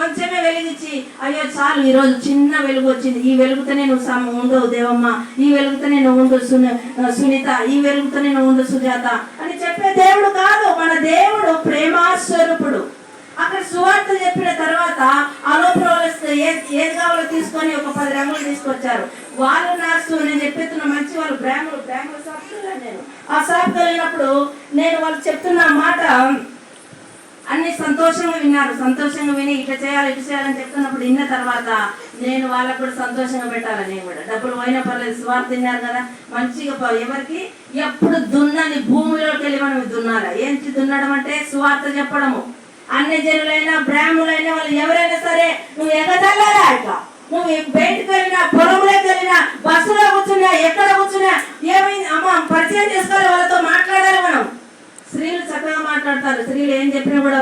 కొంచెమే వెలిగించి అయ్యో చాలు ఈరోజు చిన్న వెలుగు వచ్చింది, ఈ వెలుగుతోనే నువ్వు ఉండవు దేవమ్మ, ఈ వెలుగుతోనే నువ్వు ఉండు సునీత, ఈ వెలుగుతోనే నువ్వు ఉండు సుజాత అని చెప్పే దేవుడు కాదు. మన దేవుడు ప్రేమాస్వరూపుడు. అక్కడ సువార్త చెప్పిన తర్వాత ఆలోపరవలస్తే ఏది కావాలో తీసుకొని ఒక 10 రంగులు తీసుకొచ్చారు. వాళ్ళు నాస్తూ నేను చెప్పేస్తున్న మంచి వాళ్ళు బ్రాహ్మణులు షాప్కి నేను ఆ షాప్కి వెళ్ళినప్పుడు నేను వాళ్ళు చెప్తున్న మాట అన్ని సంతోషంగా విన్నారు. సంతోషంగా విని ఇట్లా చేయాలి ఇట్లా చేయాలని చెప్తున్నప్పుడు విన్న తర్వాత నేను వాళ్ళకు కూడా సంతోషంగా పెట్టాలి. నేను కూడా డబ్బులు పోయినా పర్లేదు, స్వార్థ తిన్నారు కదా మంచిగా. ఎవరికి ఎప్పుడు దున్నని భూమిలోకి వెళ్ళి మనం దున్నాలి. ఏంటి దున్నడం అంటే సువార్త చెప్పడము. అన్ని జనులైనా బ్రాహ్మణులైనా వాళ్ళు ఎవరైనా సరే నువ్వు ఎగదల్లాలా ఇట్లా, నువ్వు బయటకు వెళ్ళినా పొలంలోకి వెళ్ళినా బస్సులో కూర్చున్నా ఎక్కడ కూర్చున్నా ఏమైంది అమ్మ పరిచయం చేసుకోవాలి, వాళ్ళతో మాట్లాడాలి మనం. స్త్రీలు చక్కగా మాట్లాడతారు, స్త్రీలు ఏం చెప్పినా కూడా